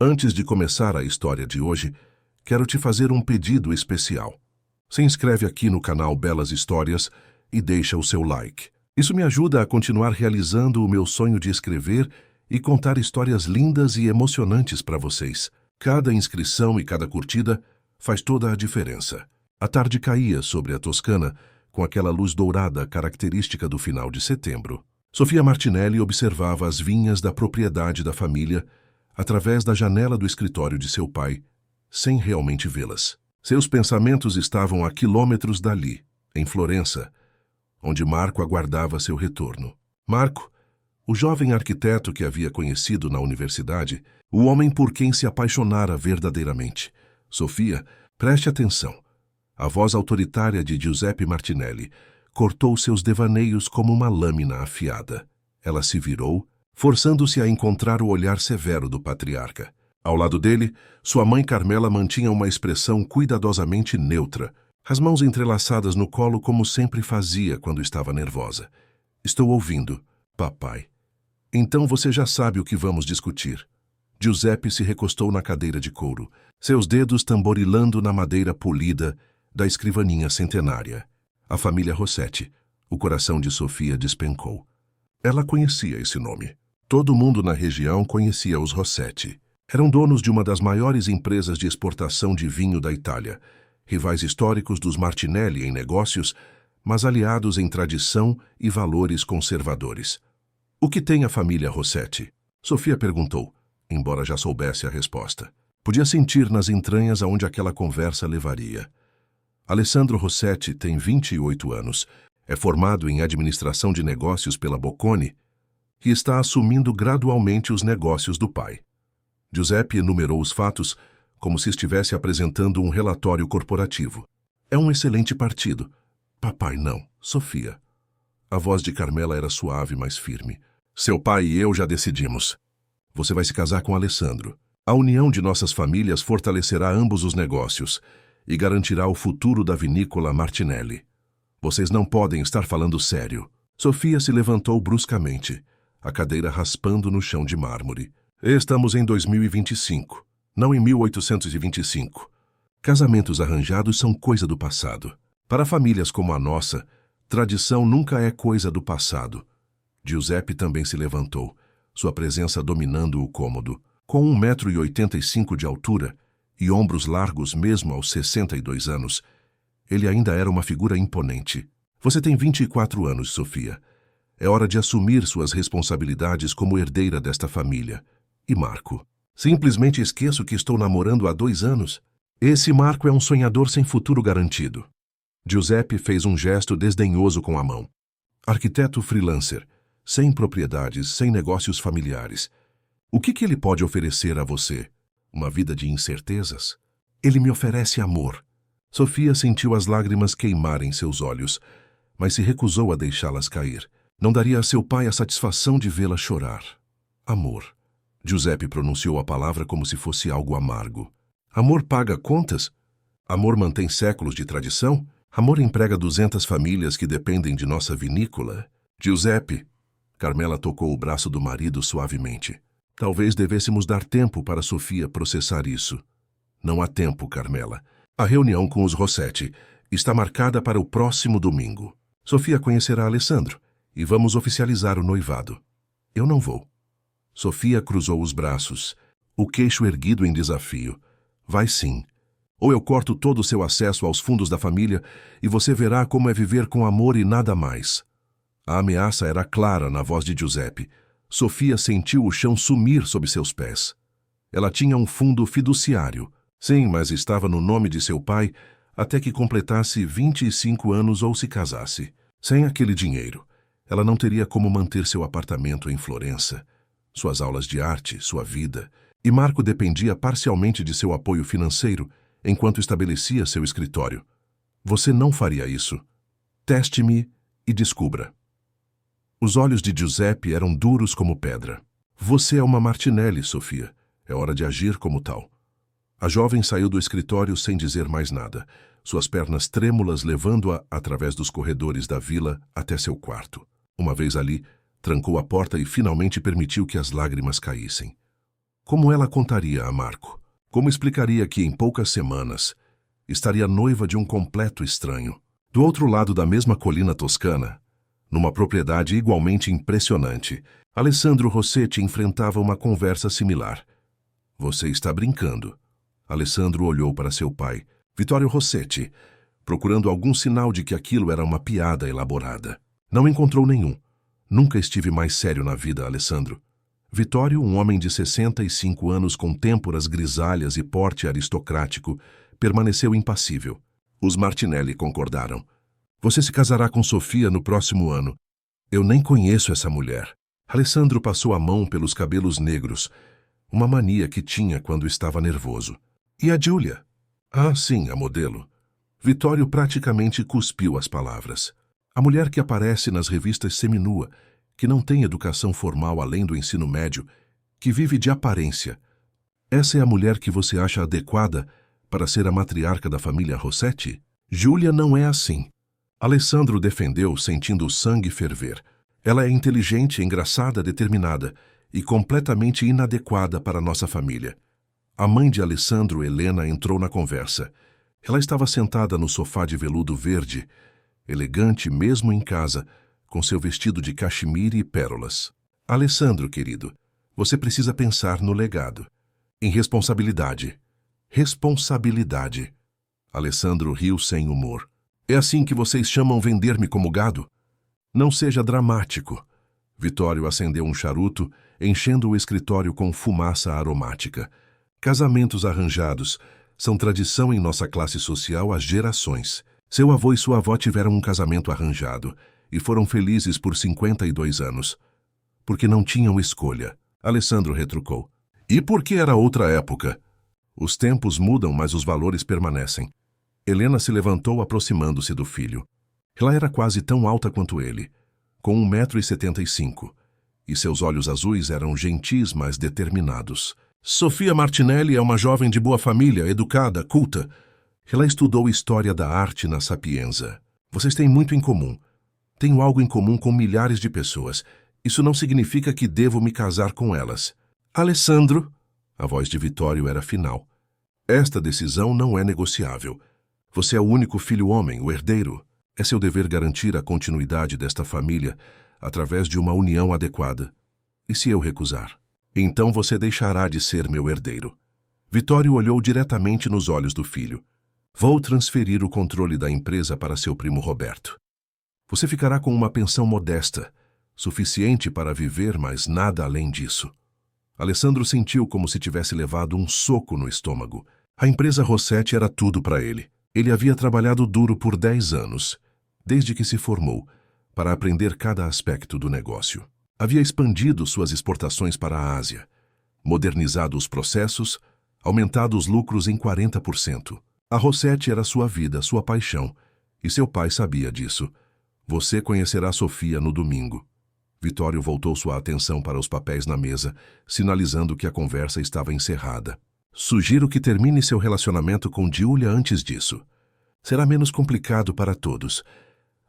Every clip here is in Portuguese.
Antes de começar a história de hoje, quero te fazer um pedido especial. Se inscreve aqui no canal Belas Histórias e deixa o seu like. Isso me ajuda a continuar realizando o meu sonho de escrever e contar histórias lindas e emocionantes para vocês. Cada inscrição e cada curtida faz toda a diferença. A tarde caía sobre a Toscana com aquela luz dourada característica do final de setembro. Sofia Martinelli observava as vinhas da propriedade da família através da janela do escritório de seu pai, sem realmente vê-las. Seus pensamentos estavam a quilômetros dali, em Florença, onde Marco aguardava seu retorno. Marco, o jovem arquiteto que havia conhecido na universidade, o homem por quem se apaixonara verdadeiramente. Sofia, preste atenção. A voz autoritária de Giuseppe Martinelli cortou seus devaneios como uma lâmina afiada. Ela se virou, forçando-se a encontrar o olhar severo do patriarca. Ao lado dele, sua mãe Carmela mantinha uma expressão cuidadosamente neutra, as mãos entrelaçadas no colo como sempre fazia quando estava nervosa. Estou ouvindo, papai. Então você já sabe o que vamos discutir. Giuseppe se recostou na cadeira de couro, seus dedos tamborilando na madeira polida da escrivaninha centenária. A família Rossetti. O coração de Sofia despencou. Ela conhecia esse nome. Todo mundo na região conhecia os Rossetti. Eram donos de uma das maiores empresas de exportação de vinho da Itália, rivais históricos dos Martinelli em negócios, mas aliados em tradição e valores conservadores. O que tem a família Rossetti? Sofia perguntou, embora já soubesse a resposta. Podia sentir nas entranhas aonde aquela conversa levaria. Alessandro Rossetti tem 28 anos, é formado em administração de negócios pela Bocconi e está assumindo gradualmente os negócios do pai. Giuseppe enumerou os fatos como se estivesse apresentando um relatório corporativo. É um excelente partido. Papai, não. Sofia. A voz de Carmela era suave, mas firme. Seu pai e eu já decidimos. Você vai se casar com Alessandro. A união de nossas famílias fortalecerá ambos os negócios e garantirá o futuro da vinícola Martinelli. Vocês não podem estar falando sério. Sofia se levantou bruscamente, a cadeira raspando no chão de mármore. Estamos em 2025, não em 1825. Casamentos arranjados são coisa do passado. Para famílias como a nossa, tradição nunca é coisa do passado. Giuseppe também se levantou, sua presença dominando o cômodo. Com 1,85 m de altura e ombros largos mesmo aos 62 anos, ele ainda era uma figura imponente. Você tem 24 anos, Sofia. É hora de assumir suas responsabilidades como herdeira desta família. E Marco? Simplesmente esqueço que estou namorando há 2 anos. Esse Marco é um sonhador sem futuro garantido. Giuseppe fez um gesto desdenhoso com a mão. Arquiteto freelancer, sem propriedades, sem negócios familiares. O que ele pode oferecer a você? Uma vida de incertezas? Ele me oferece amor. Sofia sentiu as lágrimas queimarem seus olhos, mas se recusou a deixá-las cair. Não daria a seu pai a satisfação de vê-la chorar. Amor. Giuseppe pronunciou a palavra como se fosse algo amargo. Amor paga contas? Amor mantém séculos de tradição? Amor emprega 200 famílias que dependem de nossa vinícola? Giuseppe. Carmela tocou o braço do marido suavemente. Talvez devêssemos dar tempo para Sofia processar isso. Não há tempo, Carmela. A reunião com os Rossetti está marcada para o próximo domingo. Sofia conhecerá Alessandro e vamos oficializar o noivado. Eu não vou. Sofia cruzou os braços, o queixo erguido em desafio. Vai sim. Ou eu corto todo o seu acesso aos fundos da família e você verá como é viver com amor e nada mais. A ameaça era clara na voz de Giuseppe. Sofia sentiu o chão sumir sob seus pés. Ela tinha um fundo fiduciário. Sim, mas estava no nome de seu pai até que completasse 25 anos ou se casasse. Sem aquele dinheiro, ela não teria como manter seu apartamento em Florença, suas aulas de arte, sua vida. E Marco dependia parcialmente de seu apoio financeiro enquanto estabelecia seu escritório. Você não faria isso. Teste-me e descubra. Os olhos de Giuseppe eram duros como pedra. Você é uma Martinelli, Sofia. É hora de agir como tal. A jovem saiu do escritório sem dizer mais nada, suas pernas trêmulas levando-a através dos corredores da vila até seu quarto. Uma vez ali, trancou a porta e finalmente permitiu que as lágrimas caíssem. Como ela contaria a Marco? Como explicaria que, em poucas semanas, estaria noiva de um completo estranho? Do outro lado da mesma colina toscana, numa propriedade igualmente impressionante, Alessandro Rossetti enfrentava uma conversa similar. Você está brincando. Alessandro olhou para seu pai, Vittorio Rossetti, procurando algum sinal de que aquilo era uma piada elaborada. Não encontrou nenhum. Nunca estive mais sério na vida, Alessandro. Vittorio, um homem de 65 anos com têmporas grisalhas e porte aristocrático, permaneceu impassível. Os Martinelli concordaram. Você se casará com Sofia no próximo ano. Eu nem conheço essa mulher. Alessandro passou a mão pelos cabelos negros, uma mania que tinha quando estava nervoso. E a Giulia? Ah, sim, a modelo. Vittorio praticamente cuspiu as palavras. A mulher que aparece nas revistas seminua, que não tem educação formal além do ensino médio, que vive de aparência. Essa é a mulher que você acha adequada para ser a matriarca da família Rossetti? Giulia não é assim. Alessandro defendeu, sentindo o sangue ferver. Ela é inteligente, engraçada, determinada e completamente inadequada para nossa família. A mãe de Alessandro, Helena, entrou na conversa. Ela estava sentada no sofá de veludo verde, elegante mesmo em casa, com seu vestido de cachemire e pérolas. Alessandro, querido, você precisa pensar no legado. Em responsabilidade. Responsabilidade. Alessandro riu sem humor. É assim que vocês chamam vender-me como gado? Não seja dramático. Vittorio acendeu um charuto, enchendo o escritório com fumaça aromática. Casamentos arranjados são tradição em nossa classe social há gerações. Seu avô e sua avó tiveram um casamento arranjado e foram felizes por 52 anos. Porque não tinham escolha. Alessandro retrucou. E porque era outra época? Os tempos mudam, mas os valores permanecem. Helena se levantou aproximando-se do filho. Ela era quase tão alta quanto ele, com 1,75 m, e seus olhos azuis eram gentis, mas determinados. Sofia Martinelli é uma jovem de boa família, educada, culta. Ela estudou História da Arte na Sapienza. Vocês têm muito em comum. Tenho algo em comum com milhares de pessoas. Isso não significa que devo me casar com elas. Alessandro, a voz de Vittorio era final. Esta decisão não é negociável. Você é o único filho homem, o herdeiro. É seu dever garantir a continuidade desta família através de uma união adequada. E se eu recusar? Então você deixará de ser meu herdeiro. Vittorio olhou diretamente nos olhos do filho. Vou transferir o controle da empresa para seu primo Roberto. Você ficará com uma pensão modesta, suficiente para viver, mas nada além disso. Alessandro sentiu como se tivesse levado um soco no estômago. A empresa Rossetti era tudo para ele. Ele havia trabalhado duro por 10 anos, desde que se formou, para aprender cada aspecto do negócio. Havia expandido suas exportações para a Ásia, modernizado os processos, aumentado os lucros em 40%. A Rossetti era sua vida, sua paixão, e seu pai sabia disso. Você conhecerá Sofia no domingo. Vittorio voltou sua atenção para os papéis na mesa, sinalizando que a conversa estava encerrada. Sugiro que termine seu relacionamento com Giulia antes disso. Será menos complicado para todos.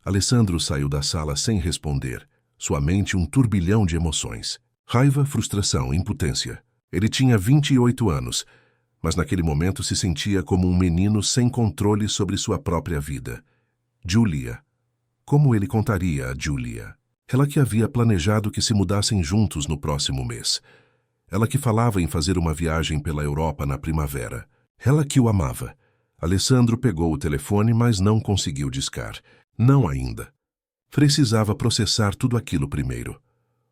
Alessandro saiu da sala sem responder, sua mente um turbilhão de emoções. Raiva, frustração, impotência. Ele tinha 28 anos, mas naquele momento se sentia como um menino sem controle sobre sua própria vida. Giulia. Como ele contaria a Giulia? Ela que havia planejado que se mudassem juntos no próximo mês. Ela que falava em fazer uma viagem pela Europa na primavera. Ela que o amava. Alessandro pegou o telefone, mas não conseguiu discar. Não ainda. Precisava processar tudo aquilo primeiro.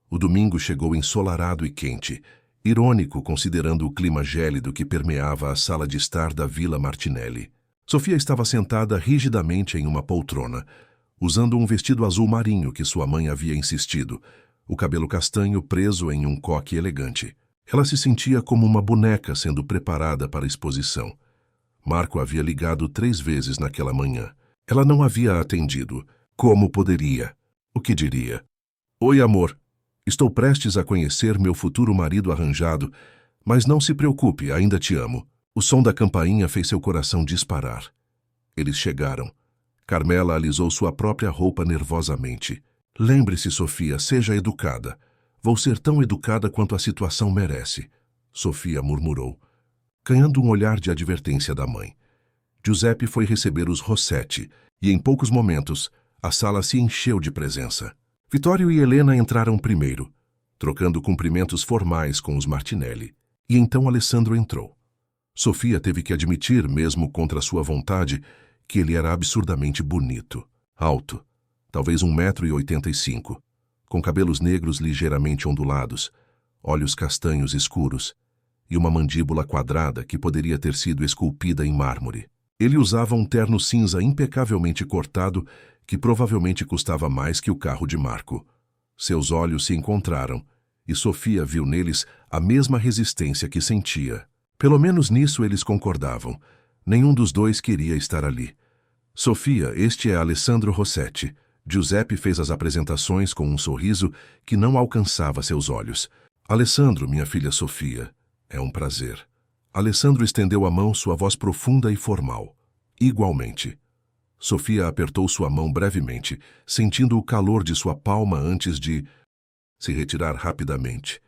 O domingo chegou ensolarado e quente, irônico considerando o clima gélido que permeava a sala de estar da Vila Martinelli. Sofia estava sentada rigidamente em uma poltrona, usando um vestido azul marinho que sua mãe havia insistido, o cabelo castanho preso em um coque elegante. Ela se sentia como uma boneca sendo preparada para a exposição. Marco havia ligado 3 vezes naquela manhã. Ela não havia atendido. Como poderia? O que diria? Oi, amor. Estou prestes a conhecer meu futuro marido arranjado, mas não se preocupe, ainda te amo. O som da campainha fez seu coração disparar. Eles chegaram. Carmela alisou sua própria roupa nervosamente. Lembre-se, Sofia, seja educada. Vou ser tão educada quanto a situação merece. Sofia murmurou, ganhando um olhar de advertência da mãe. Giuseppe foi receber os Rossetti e, em poucos momentos, a sala se encheu de presença. Vittorio e Helena entraram primeiro, trocando cumprimentos formais com os Martinelli, e então Alessandro entrou. Sofia teve que admitir, mesmo contra sua vontade, que ele era absurdamente bonito. Alto, talvez 1,85 m, com cabelos negros ligeiramente ondulados, olhos castanhos escuros e uma mandíbula quadrada que poderia ter sido esculpida em mármore. Ele usava um terno cinza impecavelmente cortado que provavelmente custava mais que o carro de Marco. Seus olhos se encontraram e Sofia viu neles a mesma resistência que sentia. Pelo menos nisso eles concordavam. Nenhum dos dois queria estar ali. Sofia, este é Alessandro Rossetti. Giuseppe fez as apresentações com um sorriso que não alcançava seus olhos. Alessandro, minha filha Sofia, é um prazer. Alessandro estendeu a mão, sua voz profunda e formal. Igualmente. Sofia apertou sua mão brevemente, sentindo o calor de sua palma antes de se retirar rapidamente.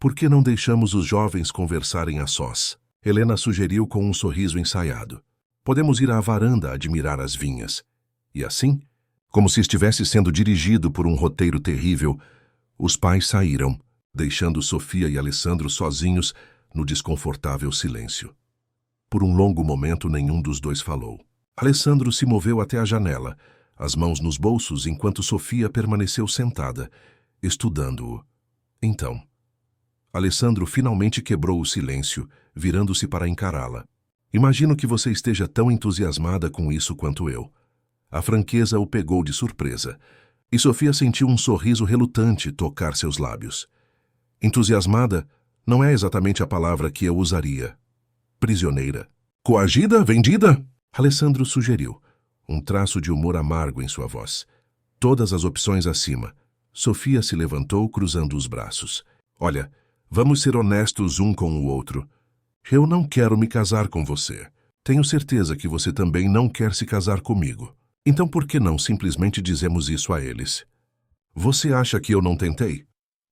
Por que não deixamos os jovens conversarem a sós? Helena sugeriu com um sorriso ensaiado. Podemos ir à varanda admirar as vinhas. E assim, como se estivesse sendo dirigido por um roteiro terrível, os pais saíram, deixando Sofia e Alessandro sozinhos no desconfortável silêncio. Por um longo momento, nenhum dos dois falou. Alessandro se moveu até a janela, as mãos nos bolsos, enquanto Sofia permaneceu sentada, estudando-o. Então, Alessandro finalmente quebrou o silêncio, virando-se para encará-la. Imagino que você esteja tão entusiasmada com isso quanto eu. A franqueza o pegou de surpresa, e Sofia sentiu um sorriso relutante tocar seus lábios. Entusiasmada não é exatamente a palavra que eu usaria. Prisioneira. Coagida? Vendida? Alessandro sugeriu, um traço de humor amargo em sua voz. Todas as opções acima. Sofia se levantou, cruzando os braços. Olha, vamos ser honestos um com o outro. Eu não quero me casar com você. Tenho certeza que você também não quer se casar comigo. Então por que não simplesmente dizemos isso a eles? Você acha que eu não tentei?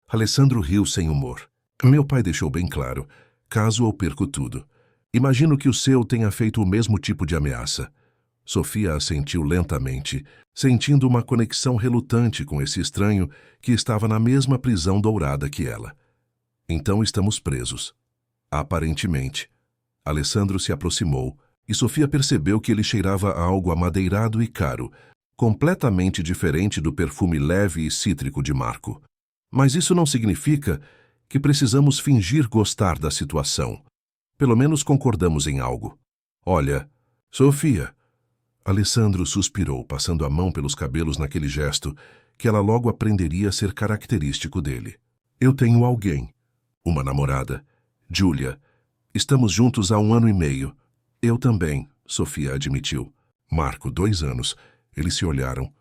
Alessandro riu sem humor. Meu pai deixou bem claro, caso eu perco tudo. Imagino que o seu tenha feito o mesmo tipo de ameaça. Sofia assentiu lentamente, sentindo uma conexão relutante com esse estranho que estava na mesma prisão dourada que ela. Então estamos presos. Aparentemente. Alessandro se aproximou e Sofia percebeu que ele cheirava a algo amadeirado e caro, completamente diferente do perfume leve e cítrico de Marco. Mas isso não significa que precisamos fingir gostar da situação. Pelo menos concordamos em algo. Olha, Sofia. Alessandro suspirou, passando a mão pelos cabelos naquele gesto que ela logo aprenderia a ser característico dele. Eu tenho alguém. Uma namorada. Giulia. Estamos juntos há 1 ano e meio. Eu também, Sofia admitiu. Marco, 2 anos. Eles se olharam.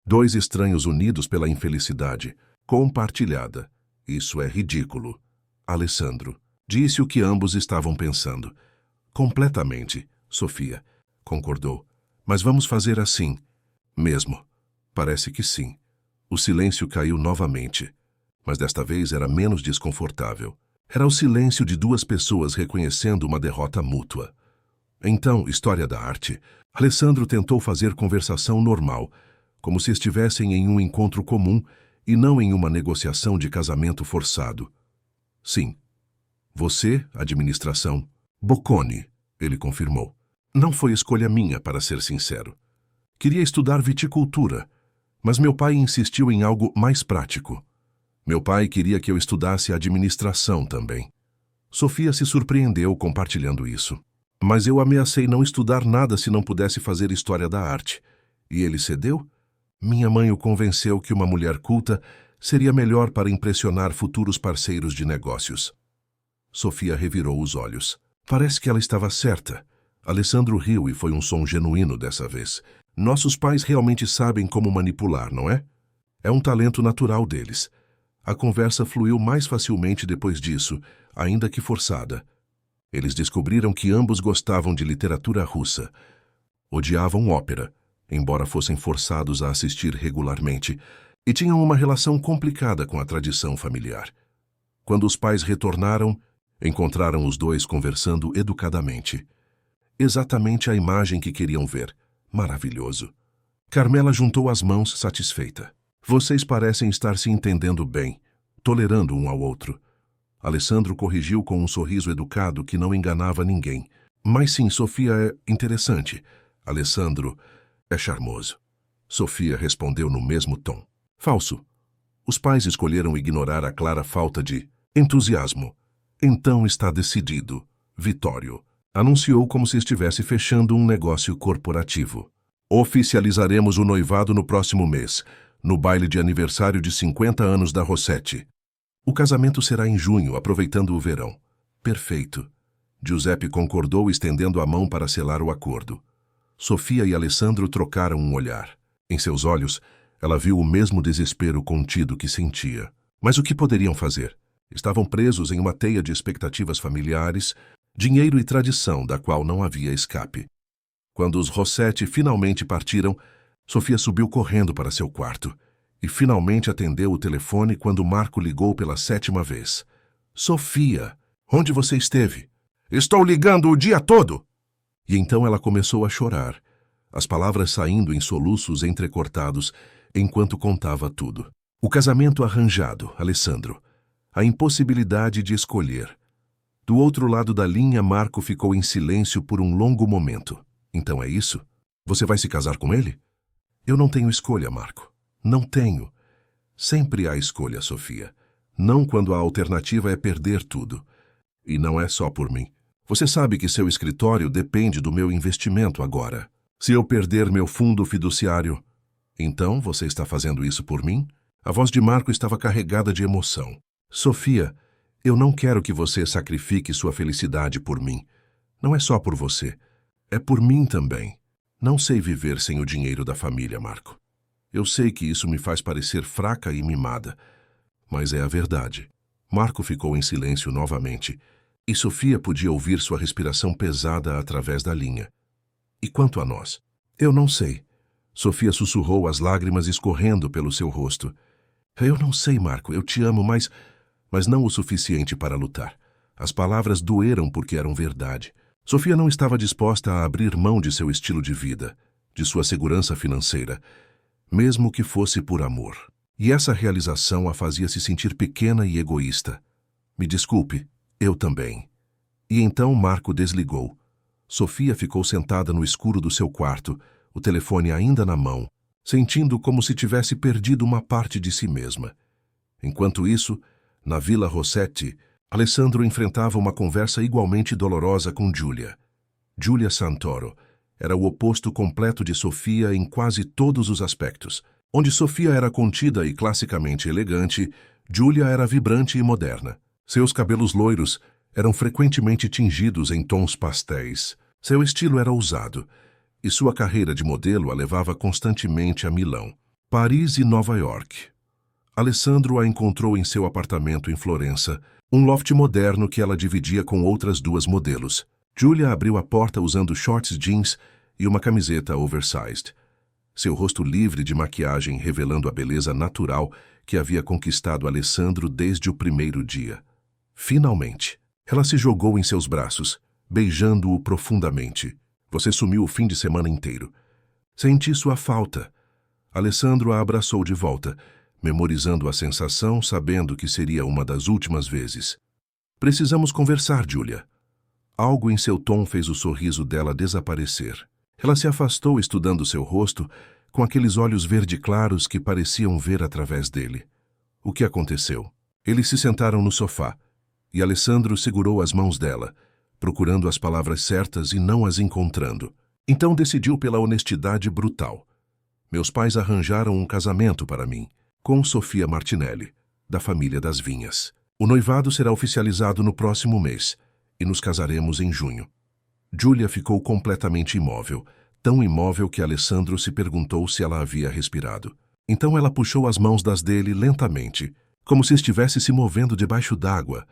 2 estranhos unidos pela infelicidade. Compartilhada. Isso é ridículo. Alessandro disse o que ambos estavam pensando. Completamente, Sofia concordou. Mas vamos fazer assim. Mesmo. Parece que sim. O silêncio caiu novamente, mas desta vez era menos desconfortável. Era o silêncio de 2 pessoas reconhecendo uma derrota mútua. Então, história da arte. Alessandro tentou fazer conversação normal, como se estivessem em um encontro comum e não em uma negociação de casamento forçado. Sim. Você, administração. Bocconi, ele confirmou. Não foi escolha minha, para ser sincero. Queria estudar viticultura, mas meu pai insistiu em algo mais prático. Meu pai queria que eu estudasse administração também. Sofia se surpreendeu compartilhando isso. Mas eu ameacei não estudar nada se não pudesse fazer história da arte. E ele cedeu? Minha mãe o convenceu que uma mulher culta seria melhor para impressionar futuros parceiros de negócios. Sofia revirou os olhos. Parece que ela estava certa. Alessandro riu e foi um som genuíno dessa vez. Nossos pais realmente sabem como manipular, não é? É um talento natural deles. A conversa fluiu mais facilmente depois disso, ainda que forçada. Eles descobriram que ambos gostavam de literatura russa. Odiavam ópera, embora fossem forçados a assistir regularmente, e tinham uma relação complicada com a tradição familiar. Quando os pais retornaram, Encontraram os dois conversando educadamente. Exatamente a imagem que queriam ver. Maravilhoso. Carmela juntou as mãos satisfeita. Vocês parecem estar se entendendo bem, tolerando um ao outro. Alessandro corrigiu com um sorriso educado que não enganava ninguém. Mas sim, Sofia é interessante. Alessandro é charmoso. Sofia respondeu no mesmo tom. Falso. Os pais escolheram ignorar a clara falta de entusiasmo. Então está decidido. Vitório anunciou como se estivesse fechando um negócio corporativo. Oficializaremos o noivado no próximo mês, no baile de aniversário de 50 anos da Rossetti. O casamento será em junho, aproveitando o verão. Perfeito. Giuseppe concordou, estendendo a mão para selar o acordo. Sofia e Alessandro trocaram um olhar. Em seus olhos, ela viu o mesmo desespero contido que sentia. Mas o que poderiam fazer? Estavam presos em uma teia de expectativas familiares, dinheiro e tradição da qual não havia escape. Quando os Rossetti finalmente partiram, Sofia subiu correndo para seu quarto e finalmente atendeu o telefone quando Marco ligou pela 7ª vez. Sofia, onde você esteve? Estou ligando o dia todo! E então ela começou a chorar, as palavras saindo em soluços entrecortados enquanto contava tudo. O casamento arranjado, Alessandro. A impossibilidade de escolher. Do outro lado da linha, Marco ficou em silêncio por um longo momento. Então é isso? Você vai se casar com ele? Eu não tenho escolha, Marco. Não tenho. Sempre há escolha, Sofia. Não quando a alternativa é perder tudo. E não é só por mim. Você sabe que seu escritório depende do meu investimento agora. Se eu perder meu fundo fiduciário... Então você está fazendo isso por mim? A voz de Marco estava carregada de emoção. Sofia, eu não quero que você sacrifique sua felicidade por mim. Não é só por você. É por mim também. Não sei viver sem o dinheiro da família, Marco. Eu sei que isso me faz parecer fraca e mimada, mas é a verdade. Marco ficou em silêncio novamente, e Sofia podia ouvir sua respiração pesada através da linha. E quanto a nós? Eu não sei. Sofia sussurrou, as lágrimas escorrendo pelo seu rosto. Eu não sei, Marco, eu te amo, mas não o suficiente para lutar. As palavras doeram porque eram verdade. Sofia não estava disposta a abrir mão de seu estilo de vida, de sua segurança financeira, mesmo que fosse por amor. E essa realização a fazia se sentir pequena e egoísta. Me desculpe, eu também. E então Marco desligou. Sofia ficou sentada no escuro do seu quarto, o telefone ainda na mão, sentindo como se tivesse perdido uma parte de si mesma. Enquanto isso, na Vila Rossetti, Alessandro enfrentava uma conversa igualmente dolorosa com Giulia. Giulia Santoro era o oposto completo de Sofia em quase todos os aspectos. Onde Sofia era contida e classicamente elegante, Giulia era vibrante e moderna. Seus cabelos loiros eram frequentemente tingidos em tons pastéis. Seu estilo era ousado, e sua carreira de modelo a levava constantemente a Milão, Paris e Nova York. Alessandro a encontrou em seu apartamento em Florença, um loft moderno que ela dividia com outras duas modelos. Giulia abriu a porta usando shorts jeans e uma camiseta oversized. Seu rosto livre de maquiagem revelando a beleza natural que havia conquistado Alessandro desde o primeiro dia. Finalmente, ela se jogou em seus braços, beijando-o profundamente. Você sumiu o fim de semana inteiro. Senti sua falta. Alessandro a abraçou de volta, memorizando a sensação, sabendo que seria uma das últimas vezes. Precisamos conversar, Giulia. Algo em seu tom fez o sorriso dela desaparecer. Ela se afastou, estudando seu rosto, com aqueles olhos verde claros que pareciam ver através dele. O que aconteceu? Eles se sentaram no sofá, e Alessandro segurou as mãos dela, procurando as palavras certas e não as encontrando. Então decidiu pela honestidade brutal. Meus pais arranjaram um casamento para mim, com Sofia Martinelli, da família das Vinhas. O noivado será oficializado no próximo mês, e nos casaremos em junho. Giulia ficou completamente imóvel, tão imóvel que Alessandro se perguntou se ela havia respirado. Então ela puxou as mãos das dele lentamente, como se estivesse se movendo debaixo d'água.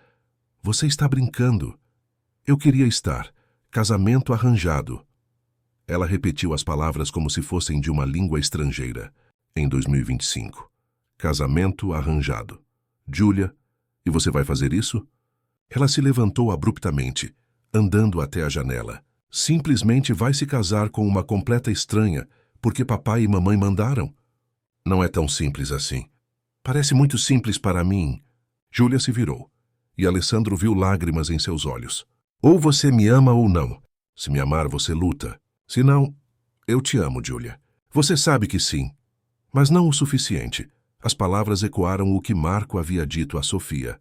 Você está brincando. Eu queria estar. Casamento arranjado. Ela repetiu as palavras como se fossem de uma língua estrangeira. Em 2025. Casamento arranjado. Giulia, e você vai fazer isso? Ela se levantou abruptamente, andando até a janela. Simplesmente vai se casar com uma completa estranha, porque papai e mamãe mandaram? Não é tão simples assim. Parece muito simples para mim. Júlia se virou, e Alessandro viu lágrimas em seus olhos. Ou você me ama ou não. Se me amar, você luta. Se não, eu te amo, Júlia. Você sabe que sim. Mas não o suficiente. As palavras ecoaram o que Marco havia dito a Sofia.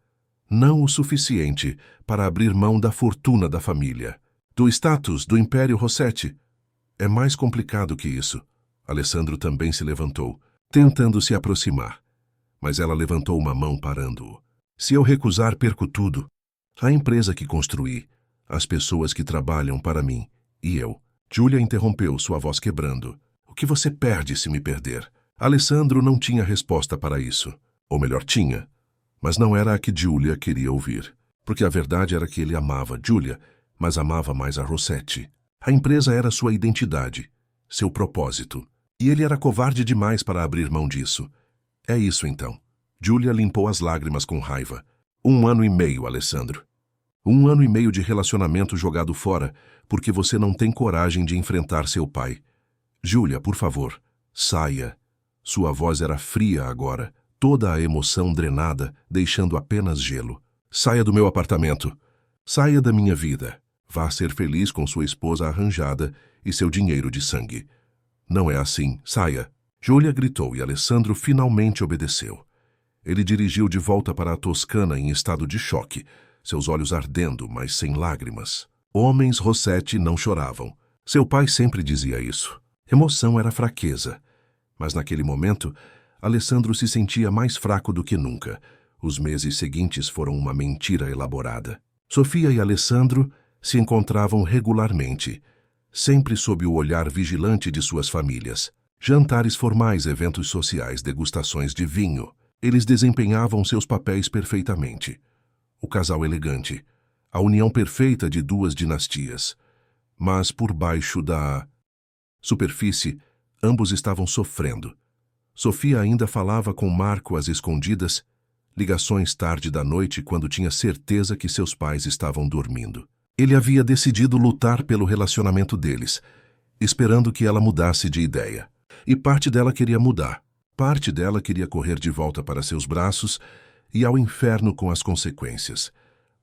Não o suficiente para abrir mão da fortuna da família, do status do Império Rossetti. É mais complicado que isso. Alessandro também se levantou, tentando se aproximar. Mas ela levantou uma mão parando-o. Se eu recusar, perco tudo. A empresa que construí, as pessoas que trabalham para mim, e eu. Júlia interrompeu, sua voz quebrando. O que você perde se me perder? Alessandro não tinha resposta para isso. Ou melhor, tinha. Mas não era a que Júlia queria ouvir. Porque a verdade era que ele amava Júlia, mas amava mais a Rossetti. A empresa era sua identidade, seu propósito. E ele era covarde demais para abrir mão disso. É isso então. Júlia limpou as lágrimas com raiva. 1 ano e meio, Alessandro. 1 ano e meio de relacionamento jogado fora, porque você não tem coragem de enfrentar seu pai. Júlia, por favor, saia. Sua voz era fria agora, toda a emoção drenada, deixando apenas gelo. Saia do meu apartamento. Saia da minha vida. Vá ser feliz com sua esposa arranjada e seu dinheiro de sangue. Não é assim. Saia. Júlia gritou e Alessandro finalmente obedeceu. Ele dirigiu de volta para a Toscana em estado de choque, seus olhos ardendo, mas sem lágrimas. Homens Rossetti não choravam. Seu pai sempre dizia isso. Emoção era fraqueza. Mas naquele momento, Alessandro se sentia mais fraco do que nunca. Os meses seguintes foram uma mentira elaborada. Sofia e Alessandro se encontravam regularmente, sempre sob o olhar vigilante de suas famílias. Jantares formais, eventos sociais, degustações de vinho. Eles desempenhavam seus papéis perfeitamente. O casal elegante, a união perfeita de 2 dinastias. Mas por baixo da superfície, ambos estavam sofrendo. Sofia ainda falava com Marco às escondidas, ligações tarde da noite quando tinha certeza que seus pais estavam dormindo. Ele havia decidido lutar pelo relacionamento deles, esperando que ela mudasse de ideia. E parte dela queria mudar. Parte dela queria correr de volta para seus braços e ao inferno com as consequências.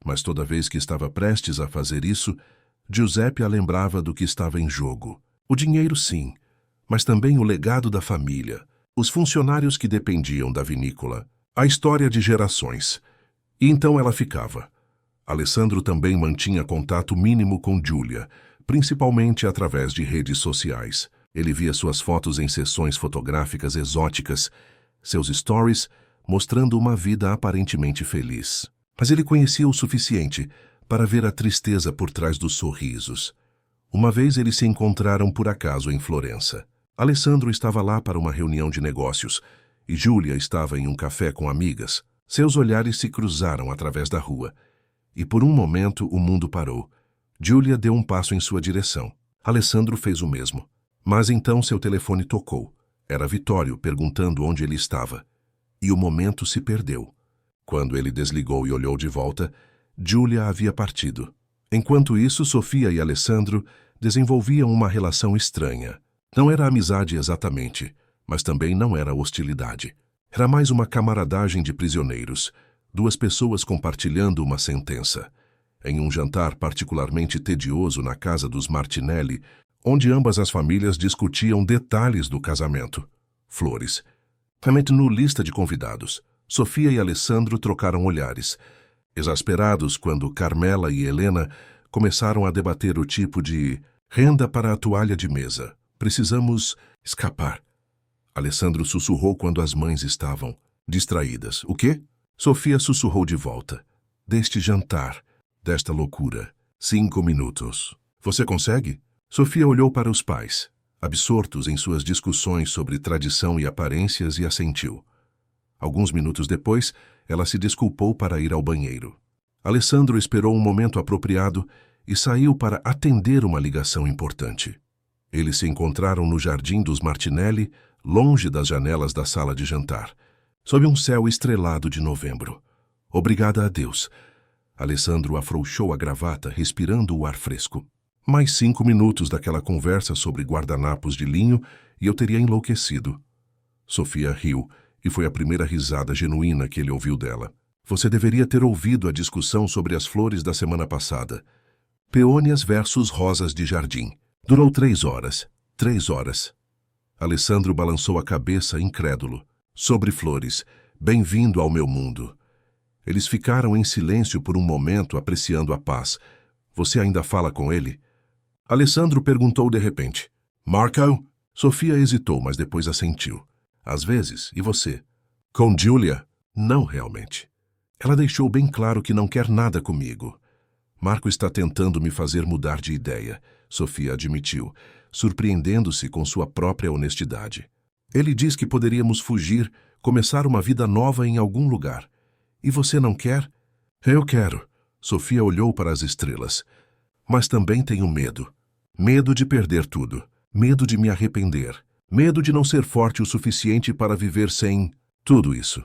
Mas toda vez que estava prestes a fazer isso, Giuseppe a lembrava do que estava em jogo. O dinheiro, sim, mas também o legado da família, os funcionários que dependiam da vinícola, a história de gerações. E então ela ficava. Alessandro também mantinha contato mínimo com Júlia, principalmente através de redes sociais. Ele via suas fotos em sessões fotográficas exóticas, seus stories mostrando uma vida aparentemente feliz. Mas ele conhecia o suficiente para ver a tristeza por trás dos sorrisos. Uma vez eles se encontraram por acaso em Florença. Alessandro estava lá para uma reunião de negócios e Júlia estava em um café com amigas. Seus olhares se cruzaram através da rua e por um momento o mundo parou. Júlia deu um passo em sua direção. Alessandro fez o mesmo. Mas então seu telefone tocou. Era Vittorio perguntando onde ele estava. E o momento se perdeu. Quando ele desligou e olhou de volta, Júlia havia partido. Enquanto isso, Sofia e Alessandro desenvolviam uma relação estranha. Não era amizade exatamente, mas também não era hostilidade. Era mais uma camaradagem de prisioneiros, 2 pessoas compartilhando uma sentença. Em um jantar particularmente tedioso na casa dos Martinelli, onde ambas as famílias discutiam detalhes do casamento. Flores. Realmente no lista de convidados, Sofia e Alessandro trocaram olhares, exasperados quando Carmela e Helena começaram a debater o tipo de renda para a toalha de mesa. Precisamos escapar. Alessandro sussurrou quando as mães estavam distraídas. O quê? Sofia sussurrou de volta. Deste jantar, desta loucura. 5 minutos. Você consegue? Sofia olhou para os pais, absortos em suas discussões sobre tradição e aparências, e assentiu. Alguns minutos depois, ela se desculpou para ir ao banheiro. Alessandro esperou um momento apropriado e saiu para atender uma ligação importante. Eles se encontraram no jardim dos Martinelli, longe das janelas da sala de jantar, sob um céu estrelado de novembro. Obrigada a Deus. Alessandro afrouxou a gravata, respirando o ar fresco. Mais 5 minutos daquela conversa sobre guardanapos de linho e eu teria enlouquecido. Sofia riu, e foi a primeira risada genuína que ele ouviu dela. Você deveria ter ouvido a discussão sobre as flores da semana passada. Peônias versus rosas de jardim. Durou 3 horas. 3 horas. Alessandro balançou a cabeça, incrédulo. Sobre flores. Bem-vindo ao meu mundo. Eles ficaram em silêncio por um momento, apreciando a paz. Você ainda fala com ele? Alessandro perguntou de repente. Marco? Sofia hesitou, mas depois assentiu. Às vezes. E você? Com Julia? Não realmente. Ela deixou bem claro que não quer nada comigo. Marco está tentando me fazer mudar de ideia, Sofia admitiu, surpreendendo-se com sua própria honestidade. Ele diz que poderíamos fugir, começar uma vida nova em algum lugar. E você não quer? Eu quero. Sofia olhou para as estrelas. Mas também tenho medo. Medo de perder tudo. Medo de me arrepender. Medo de não ser forte o suficiente para viver sem tudo isso.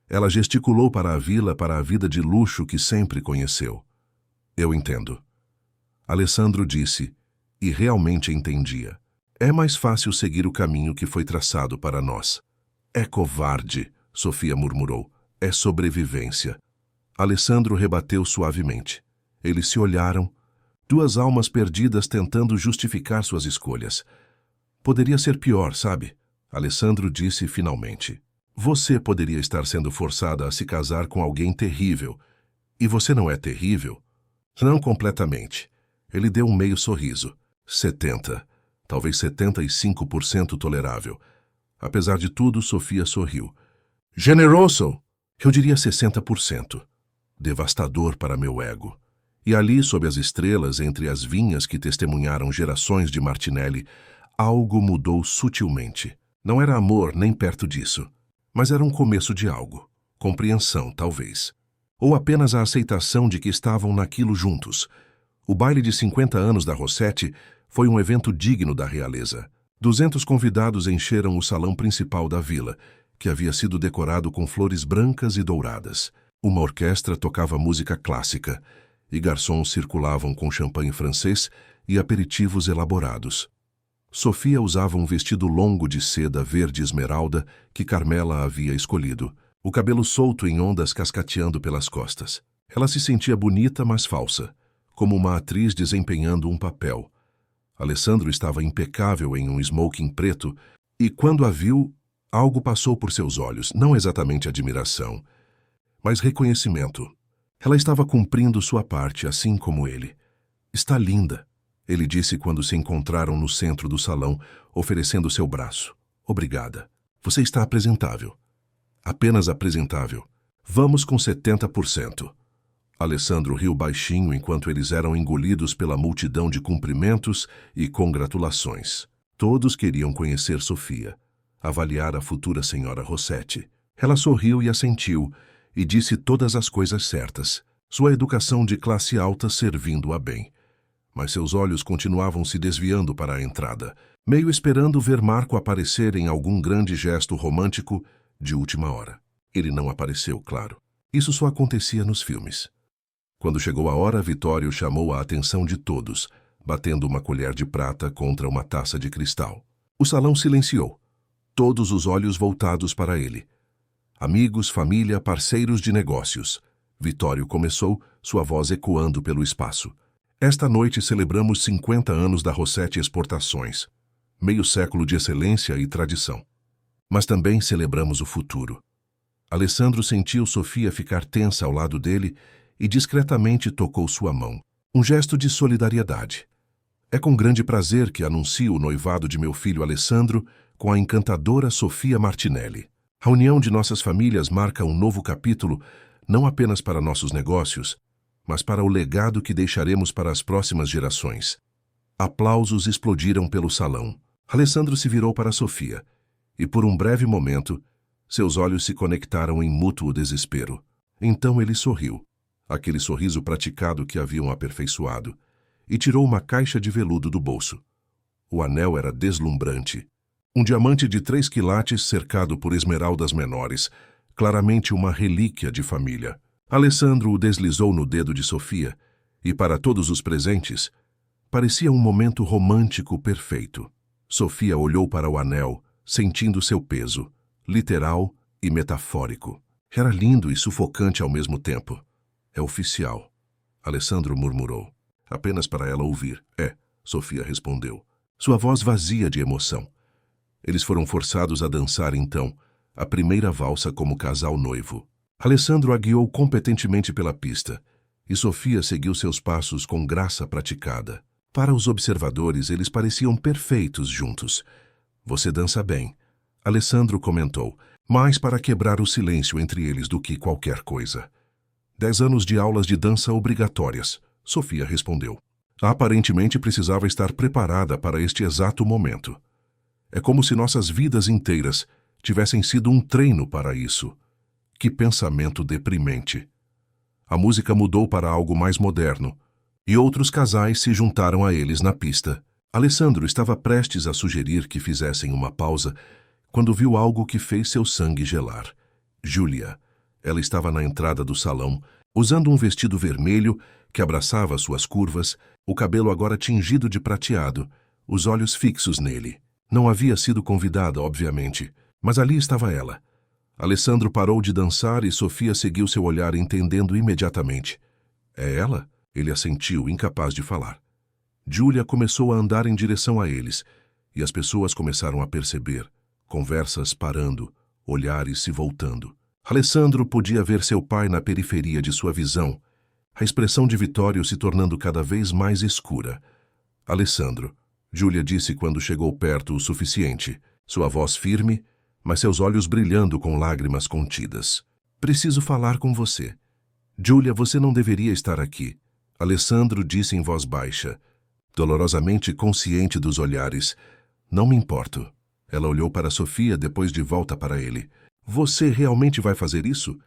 Ela gesticulou para a vila, para a vida de luxo que sempre conheceu. Eu entendo. Alessandro disse, e realmente entendia. É mais fácil seguir o caminho que foi traçado para nós. É covarde, Sofia murmurou. É sobrevivência. Alessandro rebateu suavemente. Eles se olharam, 2 almas perdidas tentando justificar suas escolhas. Poderia ser pior, sabe? Alessandro disse finalmente. Você poderia estar sendo forçada a se casar com alguém terrível. E você não é terrível? Não completamente. Ele deu um meio sorriso. 70, talvez 75% tolerável. Apesar de tudo, Sofia sorriu. Generoso! Eu diria 60%. Devastador para meu ego. E ali, sob as estrelas, entre as vinhas que testemunharam gerações de Martinelli, algo mudou sutilmente. Não era amor nem perto disso, mas era um começo de algo. Compreensão, talvez. Ou apenas a aceitação de que estavam naquilo juntos. O baile de 50 anos da Rossetti foi um evento digno da realeza. 200 convidados encheram o salão principal da vila, que havia sido decorado com flores brancas e douradas. Uma orquestra tocava música clássica, e garçons circulavam com champanhe francês e aperitivos elaborados. Sofia usava um vestido longo de seda verde esmeralda que Carmela havia escolhido, o cabelo solto em ondas cascateando pelas costas. Ela se sentia bonita, mas falsa, como uma atriz desempenhando um papel. Alessandro estava impecável em um smoking preto, e quando a viu, algo passou por seus olhos, não exatamente admiração, mas reconhecimento. Ela estava cumprindo sua parte, assim como ele. Está linda, ele disse quando se encontraram no centro do salão, oferecendo seu braço. Obrigada. Você está apresentável. Apenas apresentável. Vamos com 70%. Alessandro riu baixinho enquanto eles eram engolidos pela multidão de cumprimentos e congratulações. Todos queriam conhecer Sofia, avaliar a futura senhora Rossetti. Ela sorriu e assentiu, e disse todas as coisas certas, sua educação de classe alta servindo-a bem. Mas seus olhos continuavam se desviando para a entrada, meio esperando ver Marco aparecer em algum grande gesto romântico de última hora. Ele não apareceu, claro. Isso só acontecia nos filmes. Quando chegou a hora, Vittorio chamou a atenção de todos, batendo uma colher de prata contra uma taça de cristal. O salão silenciou, todos os olhos voltados para ele. Amigos, família, parceiros de negócios. Vittorio começou, sua voz ecoando pelo espaço. Esta noite celebramos 50 anos da Rossetti Exportações. Meio século de excelência e tradição. Mas também celebramos o futuro. Alessandro sentiu Sofia ficar tensa ao lado dele e discretamente tocou sua mão. Um gesto de solidariedade. É com grande prazer que anuncio o noivado de meu filho Alessandro com a encantadora Sofia Martinelli. A união de nossas famílias marca um novo capítulo, não apenas para nossos negócios, mas para o legado que deixaremos para as próximas gerações. Aplausos explodiram pelo salão. Alessandro se virou para Sofia, e por um breve momento, seus olhos se conectaram em mútuo desespero. Então ele sorriu, aquele sorriso praticado que haviam aperfeiçoado, e tirou uma caixa de veludo do bolso. O anel era deslumbrante. Um diamante de 3 quilates cercado por esmeraldas menores, claramente uma relíquia de família. Alessandro o deslizou no dedo de Sofia e, para todos os presentes, parecia um momento romântico perfeito. Sofia olhou para o anel, sentindo seu peso, literal e metafórico. Era lindo e sufocante ao mesmo tempo. É oficial, Alessandro murmurou, apenas para ela ouvir. É, Sofia respondeu, sua voz vazia de emoção. Eles foram forçados a dançar então, a primeira valsa como casal noivo. Alessandro a guiou competentemente pela pista, e Sofia seguiu seus passos com graça praticada. Para os observadores, eles pareciam perfeitos juntos. Você dança bem, Alessandro comentou, mais para quebrar o silêncio entre eles do que qualquer coisa. 10 anos de aulas de dança obrigatórias, Sofia respondeu. Aparentemente precisava estar preparada para este exato momento. É como se nossas vidas inteiras tivessem sido um treino para isso. Que pensamento deprimente. A música mudou para algo mais moderno, e outros casais se juntaram a eles na pista. Alessandro estava prestes a sugerir que fizessem uma pausa, quando viu algo que fez seu sangue gelar. Júlia. Ela estava na entrada do salão, usando um vestido vermelho que abraçava suas curvas, o cabelo agora tingido de prateado, os olhos fixos nele. Não havia sido convidada, obviamente, mas ali estava ela. Alessandro parou de dançar e Sofia seguiu seu olhar, entendendo imediatamente. É ela? Ele assentiu, incapaz de falar. Júlia começou a andar em direção a eles, e as pessoas começaram a perceber, conversas parando, olhares se voltando. Alessandro podia ver seu pai na periferia de sua visão, a expressão de Vitório se tornando cada vez mais escura. Alessandro, Júlia disse quando chegou perto o suficiente, sua voz firme, mas seus olhos brilhando com lágrimas contidas. Preciso falar com você. Júlia, você não deveria estar aqui. Alessandro disse em voz baixa, dolorosamente consciente dos olhares. Não me importo. Ela olhou para Sofia, depois de volta para ele. Você realmente vai fazer isso?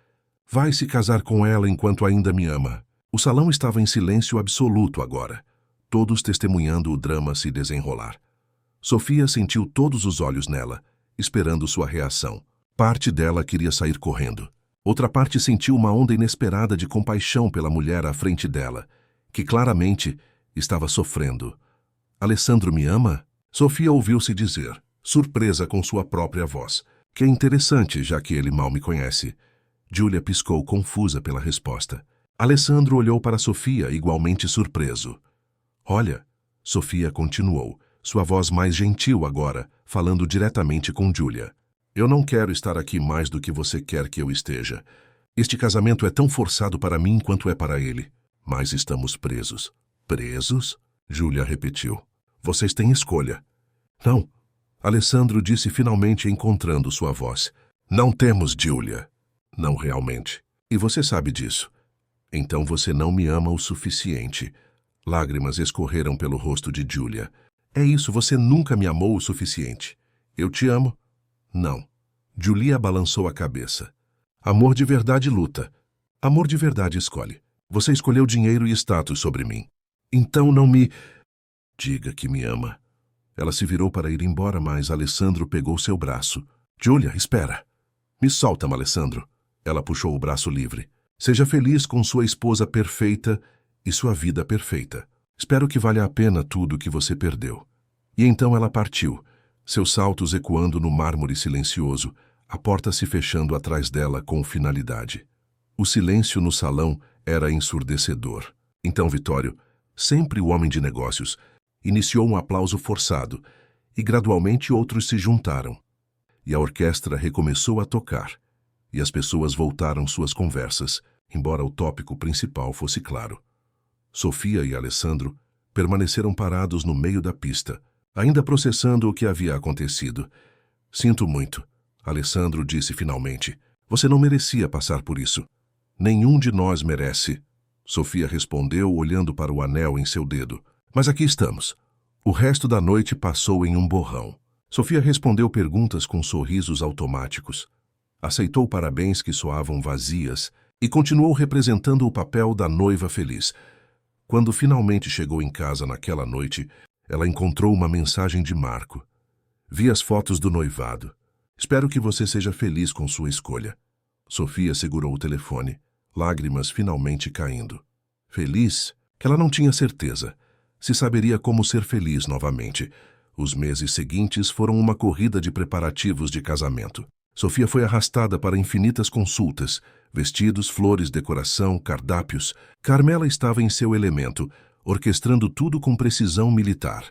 Vai se casar com ela enquanto ainda me ama. O salão estava em silêncio absoluto agora, todos testemunhando o drama se desenrolar. Sofia sentiu todos os olhos nela, esperando sua reação. Parte dela queria sair correndo. Outra parte sentiu uma onda inesperada de compaixão pela mulher à frente dela, que claramente estava sofrendo. Alessandro me ama? Sofia ouviu-se dizer, surpresa com sua própria voz, que é interessante, já que ele mal me conhece. Júlia piscou, confusa pela resposta. Alessandro olhou para Sofia, igualmente surpreso. Olha, Sofia continuou, sua voz mais gentil agora, falando diretamente com Júlia. Eu não quero estar aqui mais do que você quer que eu esteja. Este casamento é tão forçado para mim quanto é para ele. Mas estamos presos. Presos? Júlia repetiu. Vocês têm escolha. Não. Alessandro disse finalmente, encontrando sua voz. Não temos, Júlia. Não realmente. E você sabe disso. Então você não me ama o suficiente. Lágrimas escorreram pelo rosto de Júlia. É isso, você nunca me amou o suficiente. Eu te amo? Não. Júlia balançou a cabeça. Amor de verdade luta. Amor de verdade escolhe. Você escolheu dinheiro e status sobre mim. Então não me... Diga que me ama. Ela se virou para ir embora, mas Alessandro pegou seu braço. Júlia, espera. Me solta, Alessandro. Ela puxou o braço livre. Seja feliz com sua esposa perfeita e sua vida perfeita. Espero que valha a pena tudo que você perdeu. E então ela partiu, seus saltos ecoando no mármore silencioso, a porta se fechando atrás dela com finalidade. O silêncio no salão era ensurdecedor. Então Vitório, sempre o homem de negócios, iniciou um aplauso forçado, e gradualmente outros se juntaram. E a orquestra recomeçou a tocar, e as pessoas voltaram suas conversas, embora o tópico principal fosse claro. Sofia e Alessandro permaneceram parados no meio da pista, ainda processando o que havia acontecido. Sinto muito, Alessandro disse finalmente. Você não merecia passar por isso. Nenhum de nós merece. Sofia respondeu, olhando para o anel em seu dedo. Mas aqui estamos. O resto da noite passou em um borrão. Sofia respondeu perguntas com sorrisos automáticos. Aceitou parabéns que soavam vazias e continuou representando o papel da noiva feliz. Quando finalmente chegou em casa naquela noite, ela encontrou uma mensagem de Marco. Vi as fotos do noivado. Espero que você seja feliz com sua escolha. Sofia segurou o telefone. lágrimas finalmente caindo. Feliz? Ela não tinha certeza. Se saberia como ser feliz novamente. Os meses seguintes foram uma corrida de preparativos de casamento. Sofia foi arrastada para infinitas consultas, vestidos, flores, decoração, cardápios. Carmela estava em seu elemento, orquestrando tudo com precisão militar.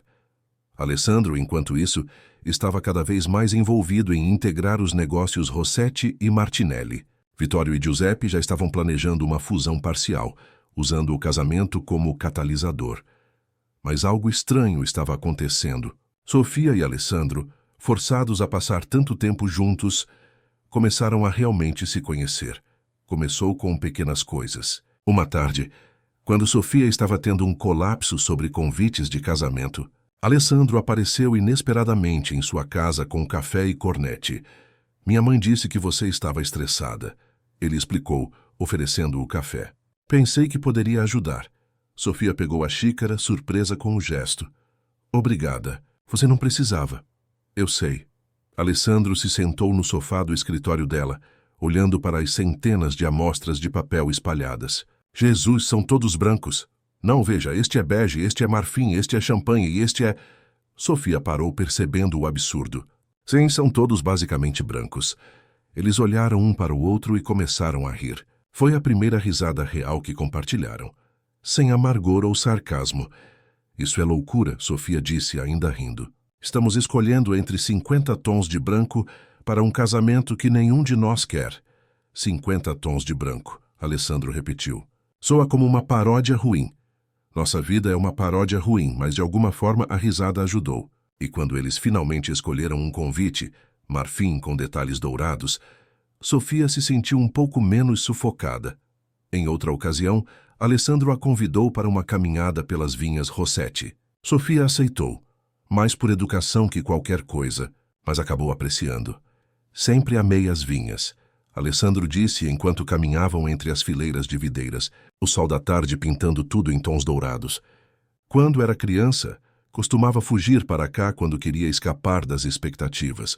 Alessandro, enquanto isso, estava cada vez mais envolvido em integrar os negócios Rossetti e Martinelli. Vittorio e Giuseppe já estavam planejando uma fusão parcial, usando o casamento como catalisador. Mas algo estranho estava acontecendo. Sofia e Alessandro, forçados a passar tanto tempo juntos, começaram a realmente se conhecer. Começou com pequenas coisas. Uma tarde, quando Sofia estava tendo um colapso sobre convites de casamento, Alessandro apareceu inesperadamente em sua casa com café e cornete. Minha mãe disse que você estava estressada. Ele explicou, oferecendo o café. Pensei que poderia ajudar. Sofia pegou a xícara, surpresa com o gesto. Obrigada. Você não precisava. Eu sei. Alessandro se sentou no sofá do escritório dela, olhando para as centenas de amostras de papel espalhadas. Jesus, são todos brancos. Não, veja, este é bege, este é marfim, este é champanhe e este é... Sofia parou percebendo o absurdo. Sim, são todos basicamente brancos. Eles olharam um para o outro e começaram a rir. Foi a primeira risada real que compartilharam. Sem amargor ou sarcasmo. Isso é loucura, Sofia disse, ainda rindo. Estamos escolhendo entre 50 tons de branco para um casamento que nenhum de nós quer. 50 tons de branco, Alessandro repetiu. Soa como uma paródia ruim. Nossa vida é uma paródia ruim, mas de alguma forma a risada ajudou. E quando eles finalmente escolheram um convite, marfim com detalhes dourados, Sofia se sentiu um pouco menos sufocada. Em outra ocasião, Alessandro a convidou para uma caminhada pelas vinhas Rossetti. Sofia aceitou, mais por educação que qualquer coisa, mas acabou apreciando. Sempre amei as vinhas, Alessandro disse enquanto caminhavam entre as fileiras de videiras, o sol da tarde pintando tudo em tons dourados. Quando era criança, costumava fugir para cá quando queria escapar das expectativas.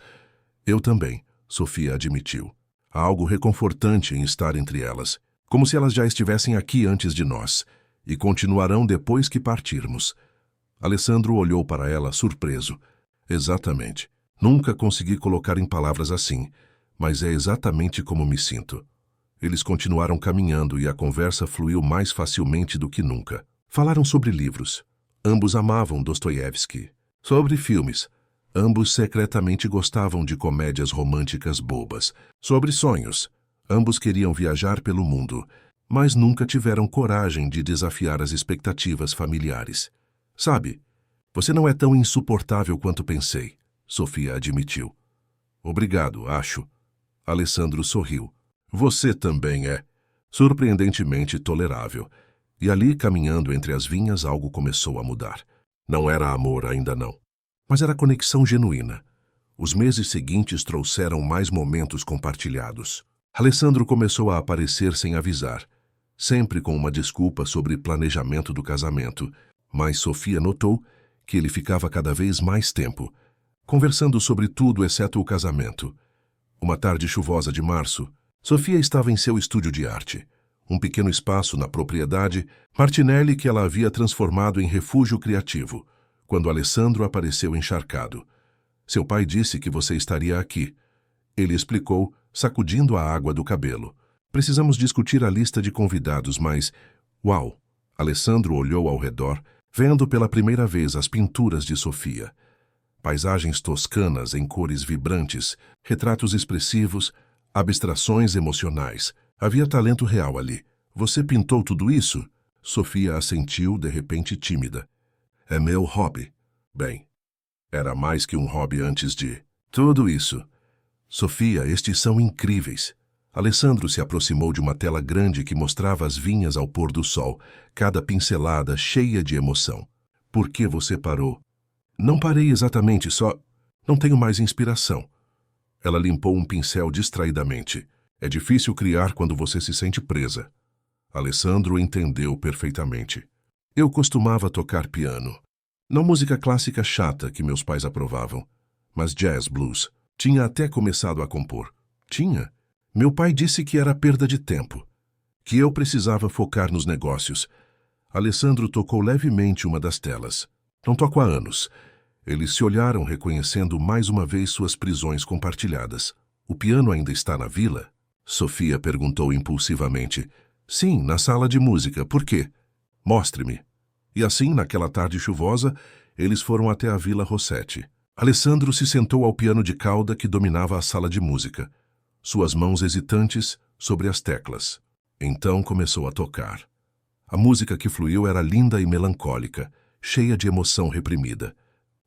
Eu também, Sofia admitiu. Há algo reconfortante em estar entre elas, como se elas já estivessem aqui antes de nós, e continuarão depois que partirmos. Alessandro olhou para ela surpreso. Exatamente. Nunca consegui colocar em palavras assim, mas é exatamente como me sinto. Eles continuaram caminhando e a conversa fluiu mais facilmente do que nunca. Falaram sobre livros. Ambos amavam Dostoiévski. Sobre filmes. Ambos secretamente gostavam de comédias românticas bobas. Sobre sonhos. Ambos queriam viajar pelo mundo, mas nunca tiveram coragem de desafiar as expectativas familiares. Sabe, você não é tão insuportável quanto pensei, Sofia admitiu. Obrigado, acho. Alessandro sorriu. Você também é. Surpreendentemente tolerável. E ali, caminhando entre as vinhas, algo começou a mudar. Não era amor, ainda não. Mas era conexão genuína. Os meses seguintes trouxeram mais momentos compartilhados. Alessandro começou a aparecer sem avisar, sempre com uma desculpa sobre planejamento do casamento, mas Sofia notou que ele ficava cada vez mais tempo, conversando sobre tudo exceto o casamento. Uma tarde chuvosa de março, Sofia estava em seu estúdio de arte, um pequeno espaço na propriedade Martinelli que ela havia transformado em refúgio criativo, quando Alessandro apareceu encharcado. Seu pai disse que você estaria aqui. Ele explicou, sacudindo a água do cabelo. Precisamos discutir a lista de convidados, mas... Uau! Alessandro olhou ao redor, vendo pela primeira vez as pinturas de Sofia. Paisagens toscanas em cores vibrantes, retratos expressivos, abstrações emocionais. Havia talento real ali. Você pintou tudo isso? Sofia assentiu, de repente tímida. É meu hobby. Bem, era mais que um hobby antes de... Tudo isso. Sofia, estes são incríveis. Alessandro se aproximou de uma tela grande que mostrava as vinhas ao pôr do sol, cada pincelada cheia de emoção. Por que você parou? Não parei exatamente, só... Não tenho mais inspiração. Ela limpou um pincel distraidamente. É difícil criar quando você se sente presa. Alessandro entendeu perfeitamente. Eu costumava tocar piano. Não música clássica chata que meus pais aprovavam, mas jazz, blues. Tinha até começado a compor. Tinha. Meu pai disse que era perda de tempo, que eu precisava focar nos negócios. Alessandro tocou levemente uma das telas. Não toco há anos. Eles se olharam, reconhecendo mais uma vez suas prisões compartilhadas. O piano ainda está na vila? Sofia perguntou impulsivamente. Sim, na sala de música. Por quê? Mostre-me. E assim, naquela tarde chuvosa, eles foram até a Vila Rossetti. Alessandro se sentou ao piano de cauda que dominava a sala de música, suas mãos hesitantes sobre as teclas. Então começou a tocar. A música que fluiu era linda e melancólica, cheia de emoção reprimida.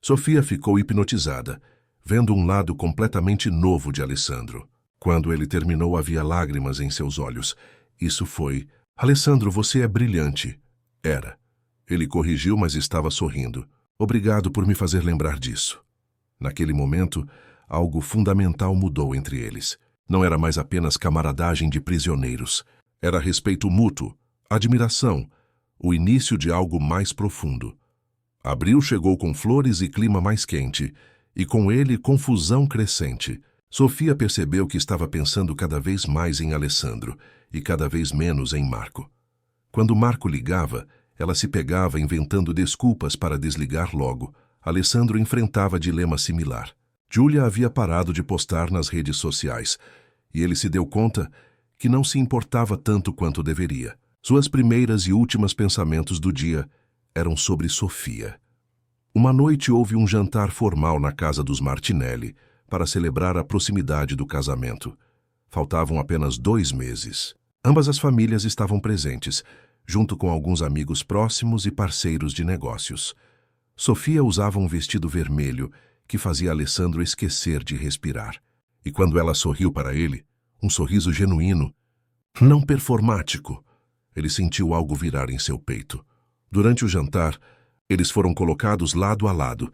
Sofia ficou hipnotizada, vendo um lado completamente novo de Alessandro. Quando ele terminou, havia lágrimas em seus olhos. Isso foi... Alessandro, você é brilhante. Era. Ele corrigiu, mas estava sorrindo. Obrigado por me fazer lembrar disso. Naquele momento, algo fundamental mudou entre eles. Não era mais apenas camaradagem de prisioneiros. Era respeito mútuo, admiração, o início de algo mais profundo. Abril chegou com flores e clima mais quente, e com ele confusão crescente. Sofia percebeu que estava pensando cada vez mais em Alessandro e cada vez menos em Marco. Quando Marco ligava, ela se pegava inventando desculpas para desligar logo. Alessandro enfrentava dilema similar. Júlia havia parado de postar nas redes sociais, e ele se deu conta que não se importava tanto quanto deveria. Suas primeiras e últimas pensamentos do dia eram sobre Sofia. Uma noite houve um jantar formal na casa dos Martinelli para celebrar a proximidade do casamento. Faltavam apenas 2 meses. Ambas as famílias estavam presentes, junto com alguns amigos próximos e parceiros de negócios. Sofia usava um vestido vermelho que fazia Alessandro esquecer de respirar. E quando ela sorriu para ele, um sorriso genuíno, não performático, ele sentiu algo virar em seu peito. Durante o jantar, eles foram colocados lado a lado,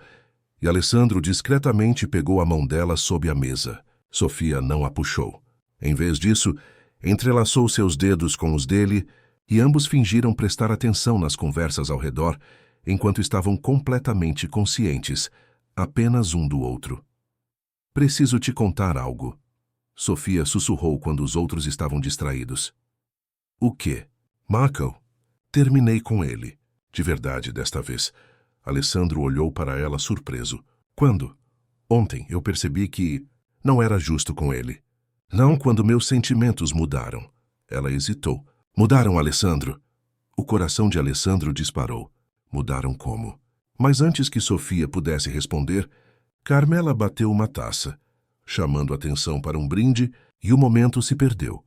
e Alessandro discretamente pegou a mão dela sob a mesa. Sofia não a puxou. Em vez disso, entrelaçou seus dedos com os dele e ambos fingiram prestar atenção nas conversas ao redor, enquanto estavam completamente conscientes, apenas um do outro. Preciso te contar algo. Sofia sussurrou quando os outros estavam distraídos. O quê? Marco? Terminei com ele. De verdade, desta vez. Alessandro olhou para ela surpreso. Quando? Ontem eu percebi que não era justo com ele. Não quando meus sentimentos mudaram. Ela hesitou. Mudaram, Alessandro? O coração de Alessandro disparou. Mudaram como? Mas antes que Sofia pudesse responder, Carmela bateu uma taça, chamando atenção para um brinde, e o momento se perdeu.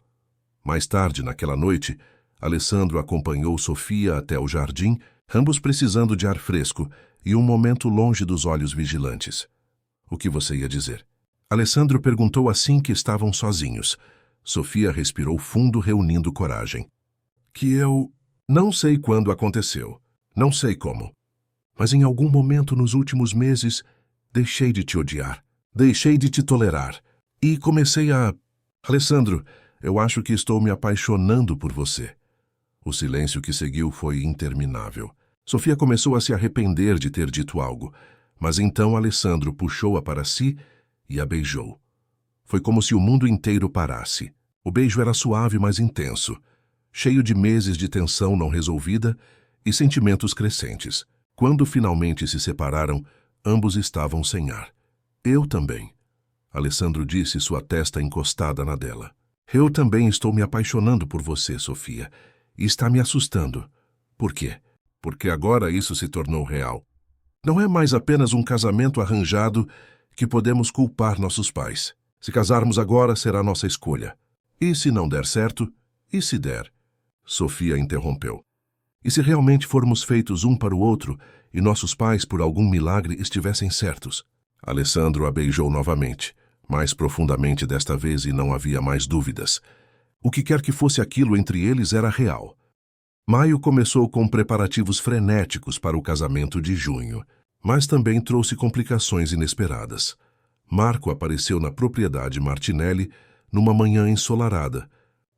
Mais tarde, naquela noite, Alessandro acompanhou Sofia até o jardim, ambos precisando de ar fresco e um momento longe dos olhos vigilantes. O que você ia dizer? Alessandro perguntou assim que estavam sozinhos. Sofia respirou fundo, reunindo coragem. Que eu não sei quando aconteceu, não sei como, mas em algum momento nos últimos meses deixei de te odiar, deixei de te tolerar e comecei a... Alessandro, eu acho que estou me apaixonando por você. O silêncio que seguiu foi interminável. Sofia começou a se arrepender de ter dito algo, mas então Alessandro puxou-a para si e a beijou. Foi como se o mundo inteiro parasse. O beijo era suave, mas intenso, cheio de meses de tensão não resolvida e sentimentos crescentes. Quando finalmente se separaram, ambos estavam sem ar. Eu também. Alessandro disse, sua testa encostada na dela. Eu também estou me apaixonando por você, Sofia, e está me assustando. Por quê? Porque agora isso se tornou real. Não é mais apenas um casamento arranjado que podemos culpar nossos pais. Se casarmos agora, será nossa escolha. E se não der certo? E se der? Sofia interrompeu. E se realmente formos feitos um para o outro e nossos pais, por algum milagre, estivessem certos? Alessandro a beijou novamente, mais profundamente desta vez, e não havia mais dúvidas. O que quer que fosse aquilo entre eles era real. Maio começou com preparativos frenéticos para o casamento de junho, mas também trouxe complicações inesperadas. Marco apareceu na propriedade Martinelli numa manhã ensolarada,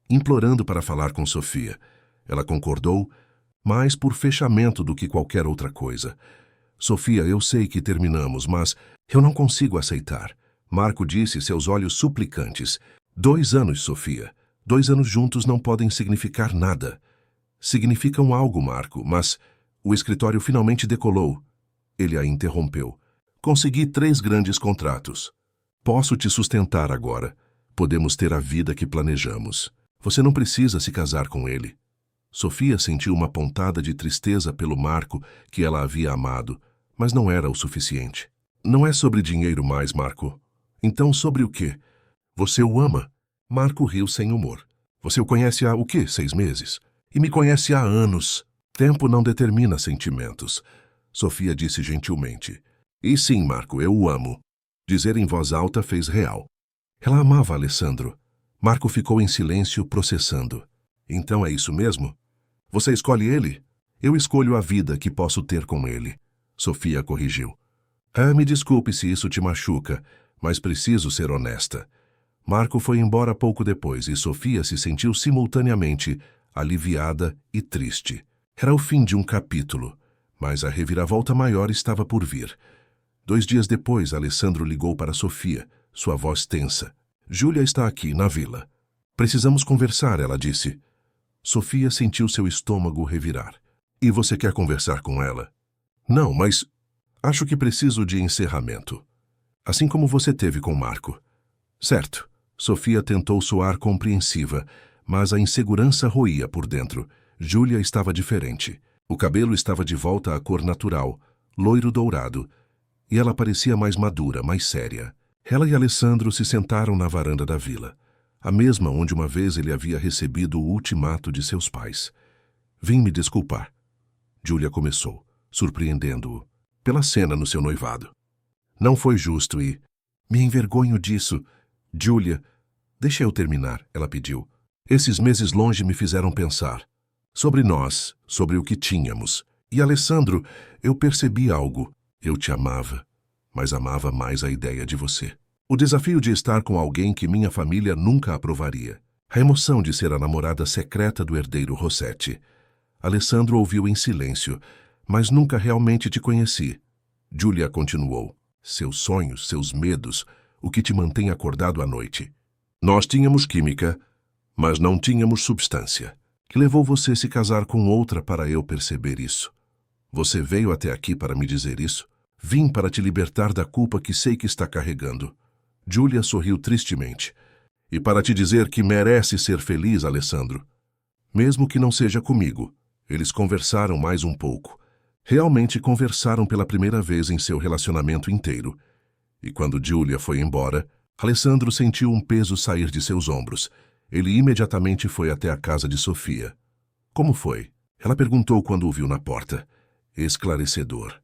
implorando para falar com Sofia. Ela concordou, mais por fechamento do que qualquer outra coisa. Sofia, eu sei que terminamos, mas eu não consigo aceitar. Marco disse, seus olhos suplicantes. 2 anos, Sofia. 2 anos juntos não podem significar nada. Significam algo, Marco, mas o escritório finalmente decolou. Ele a interrompeu. Consegui 3 grandes contratos. Posso te sustentar agora. Podemos ter a vida que planejamos. Você não precisa se casar com ele. Sofia sentiu uma pontada de tristeza pelo Marco que ela havia amado, mas não era o suficiente. Não é sobre dinheiro mais, Marco. Então sobre o quê? Você o ama? Marco riu sem humor. Você o conhece há, 6 meses? E me conhece há anos. Tempo não determina sentimentos. Sofia disse gentilmente. E sim, Marco, eu o amo. Dizer em voz alta fez real. Ela amava Alessandro. Marco ficou em silêncio, processando. Então é isso mesmo? Você escolhe ele? Eu escolho a vida que posso ter com ele. Sofia corrigiu. Me desculpe se isso te machuca, mas preciso ser honesta. Marco foi embora pouco depois e Sofia se sentiu simultaneamente aliviada e triste. Era o fim de um capítulo, mas a reviravolta maior estava por vir. 2 dias depois, Alessandro ligou para Sofia, sua voz tensa. Júlia está aqui, na vila. Precisamos conversar, ela disse. Sofia sentiu seu estômago revirar. E você quer conversar com ela? Não, mas acho que preciso de encerramento. Assim como você teve com Marco. Certo. Sofia tentou soar compreensiva, mas a insegurança roía por dentro. Júlia estava diferente. O cabelo estava de volta à cor natural, loiro dourado, e ela parecia mais madura, mais séria. Ela e Alessandro se sentaram na varanda da vila, a mesma onde uma vez ele havia recebido o ultimato de seus pais. Vim me desculpar. Júlia começou, surpreendendo-o, pela cena no seu noivado. Não foi justo e... Me envergonho disso. Júlia, deixa eu terminar, ela pediu. Esses meses longe me fizeram pensar. Sobre nós, sobre o que tínhamos. E Alessandro, eu percebi algo. Eu te amava, mas amava mais a ideia de você. O desafio de estar com alguém que minha família nunca aprovaria. A emoção de ser a namorada secreta do herdeiro Rossetti. Alessandro ouviu em silêncio, mas nunca realmente te conheci. Júlia continuou. Seus sonhos, seus medos, o que te mantém acordado à noite. Nós tínhamos química, mas não tínhamos substância. Que levou você a se casar com outra para eu perceber isso? Você veio até aqui para me dizer isso? Vim para te libertar da culpa que sei que está carregando. Júlia sorriu tristemente. E para te dizer que merece ser feliz, Alessandro. Mesmo que não seja comigo. Eles conversaram mais um pouco. Realmente conversaram pela primeira vez em seu relacionamento inteiro. E quando Júlia foi embora, Alessandro sentiu um peso sair de seus ombros. Ele imediatamente foi até a casa de Sofia. Como foi? Ela perguntou quando o viu na porta. Esclarecedor.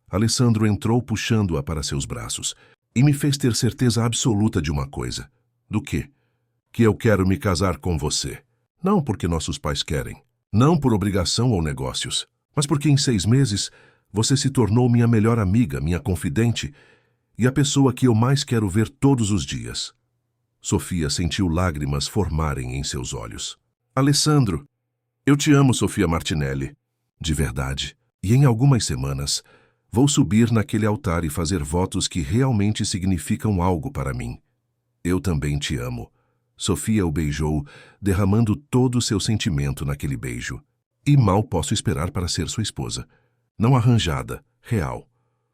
Alessandro entrou puxando-a para seus braços e me fez ter certeza absoluta de uma coisa. Do quê? Que eu quero me casar com você. Não porque nossos pais querem. Não por obrigação ou negócios. Mas porque em 6 meses você se tornou minha melhor amiga, minha confidente e a pessoa que eu mais quero ver todos os dias. Sofia sentiu lágrimas formarem em seus olhos. Alessandro, eu te amo, Sofia Martinelli. De verdade. E em algumas semanas, vou subir naquele altar e fazer votos que realmente significam algo para mim. Eu também te amo. Sofia o beijou, derramando todo o seu sentimento naquele beijo. E mal posso esperar para ser sua esposa. Não arranjada, real.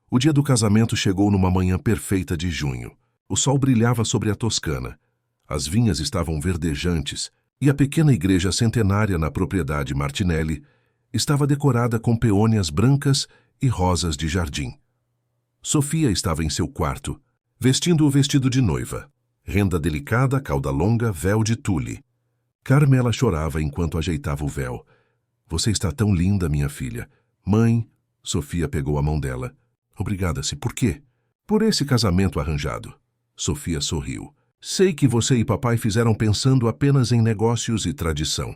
O dia do casamento chegou numa manhã perfeita de junho. O sol brilhava sobre a Toscana. As vinhas estavam verdejantes e a pequena igreja centenária na propriedade Martinelli estava decorada com peônias brancas e rosas de jardim. Sofia estava em seu quarto, vestindo o vestido de noiva. Renda delicada, cauda longa, véu de tule. Carmela chorava enquanto ajeitava o véu. Você está tão linda, minha filha. Mãe, Sofia pegou a mão dela. Obrigada-se. Por quê? Por esse casamento arranjado. Sofia sorriu. Sei que você e papai fizeram pensando apenas em negócios e tradição,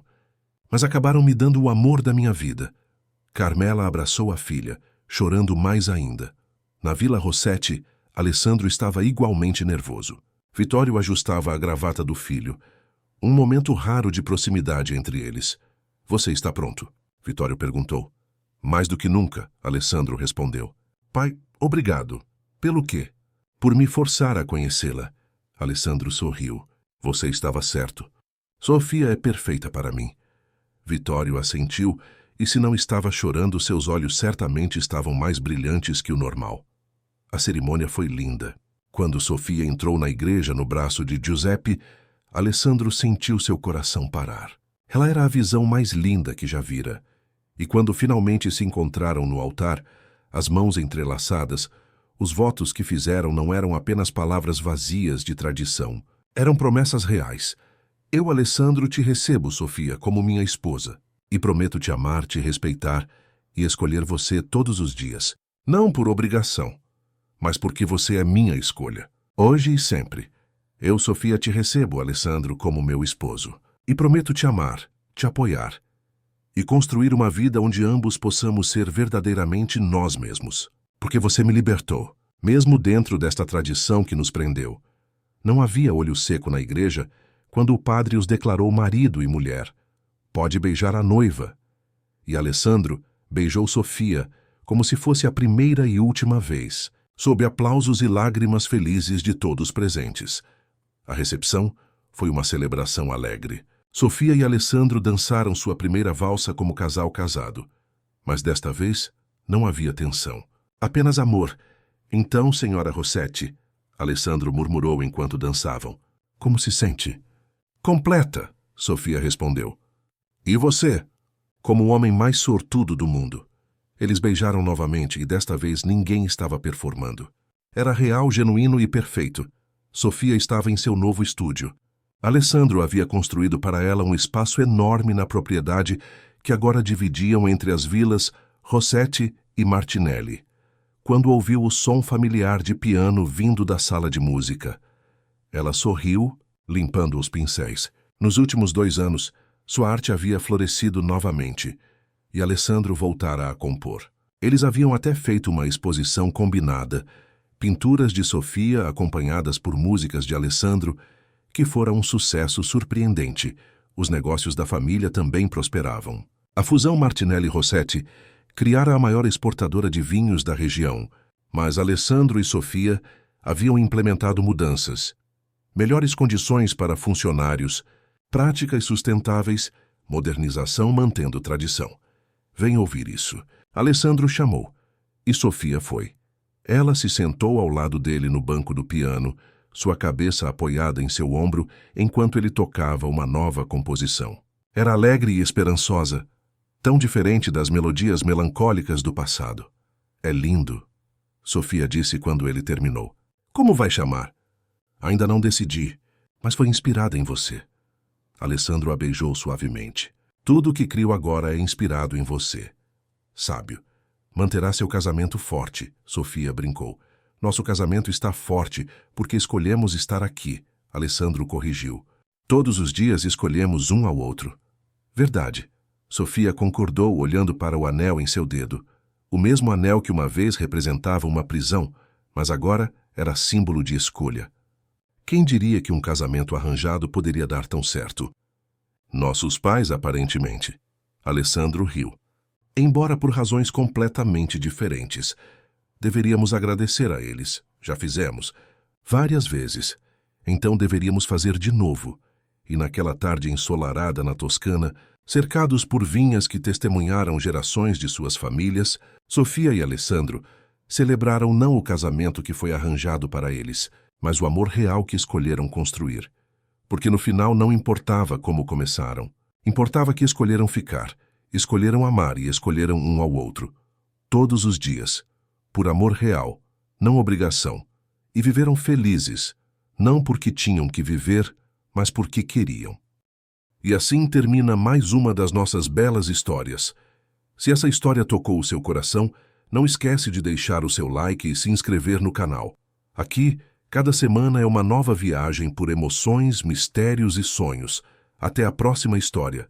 mas acabaram me dando o amor da minha vida. Carmela abraçou a filha, chorando mais ainda. Na Vila Rossetti, Alessandro estava igualmente nervoso. Vitório ajustava a gravata do filho. Um momento raro de proximidade entre eles. Você está pronto? Vitório perguntou. Mais do que nunca, Alessandro respondeu. Pai, obrigado. Pelo quê? Por me forçar a conhecê-la. Alessandro sorriu. Você estava certo. Sofia é perfeita para mim. Vitório assentiu, e se não estava chorando, seus olhos certamente estavam mais brilhantes que o normal. A cerimônia foi linda. Quando Sofia entrou na igreja no braço de Giuseppe, Alessandro sentiu seu coração parar. Ela era a visão mais linda que já vira. E quando finalmente se encontraram no altar, as mãos entrelaçadas, os votos que fizeram não eram apenas palavras vazias de tradição. Eram promessas reais. Eu, Alessandro, te recebo, Sofia, como minha esposa, e prometo te amar, te respeitar e escolher você todos os dias. Não por obrigação, mas porque você é minha escolha. Hoje e sempre. Eu, Sofia, te recebo, Alessandro, como meu esposo. E prometo te amar, te apoiar e construir uma vida onde ambos possamos ser verdadeiramente nós mesmos. Porque você me libertou, mesmo dentro desta tradição que nos prendeu. Não havia olho seco na igreja quando o padre os declarou marido e mulher. Pode beijar a noiva. E Alessandro beijou Sofia como se fosse a primeira e última vez, sob aplausos e lágrimas felizes de todos presentes. A recepção foi uma celebração alegre. Sofia e Alessandro dançaram sua primeira valsa como casal casado. Mas desta vez não havia tensão. Apenas amor. Então, senhora Rossetti, Alessandro murmurou enquanto dançavam. Como se sente? Completa, Sofia respondeu. E você? Como o homem mais sortudo do mundo. Eles beijaram novamente e desta vez ninguém estava performando. Era real, genuíno e perfeito. Sofia estava em seu novo estúdio. Alessandro havia construído para ela um espaço enorme na propriedade que agora dividiam entre as vilas Rossetti e Martinelli. Quando ouviu o som familiar de piano vindo da sala de música, ela sorriu, limpando os pincéis. Nos últimos 2 anos, sua arte havia florescido novamente, e Alessandro voltara a compor. Eles haviam até feito uma exposição combinada, pinturas de Sofia acompanhadas por músicas de Alessandro, que fora um sucesso surpreendente. Os negócios da família também prosperavam. A fusão Martinelli-Rossetti criara a maior exportadora de vinhos da região, mas Alessandro e Sofia haviam implementado mudanças. Melhores condições para funcionários, práticas sustentáveis, modernização mantendo tradição. Vem ouvir isso. Alessandro chamou, e Sofia foi. Ela se sentou ao lado dele no banco do piano, sua cabeça apoiada em seu ombro enquanto ele tocava uma nova composição. Era alegre e esperançosa, tão diferente das melodias melancólicas do passado. É lindo, Sofia disse quando ele terminou. Como vai chamar? Ainda não decidi, mas foi inspirada em você. Alessandro a beijou suavemente. Tudo o que crio agora é inspirado em você. Sábio. Manterá seu casamento forte, Sofia brincou. Nosso casamento está forte porque escolhemos estar aqui, Alessandro corrigiu. Todos os dias escolhemos um ao outro. Verdade. Sofia concordou olhando para o anel em seu dedo. O mesmo anel que uma vez representava uma prisão, mas agora era símbolo de escolha. Quem diria que um casamento arranjado poderia dar tão certo? Nossos pais, aparentemente. Alessandro riu. Embora por razões completamente diferentes. Deveríamos agradecer a eles. Já fizemos. Várias vezes. Então deveríamos fazer de novo. E naquela tarde ensolarada na Toscana, cercados por vinhas que testemunharam gerações de suas famílias, Sofia e Alessandro celebraram não o casamento que foi arranjado para eles, mas o amor real que escolheram construir. Porque no final não importava como começaram. Importava que escolheram ficar, escolheram amar e escolheram um ao outro. Todos os dias. Por amor real, não obrigação. E viveram felizes, não porque tinham que viver, mas porque queriam. E assim termina mais uma das nossas belas histórias. Se essa história tocou o seu coração, não esquece de deixar o seu like e se inscrever no canal. Aqui, cada semana é uma nova viagem por emoções, mistérios e sonhos. Até a próxima história.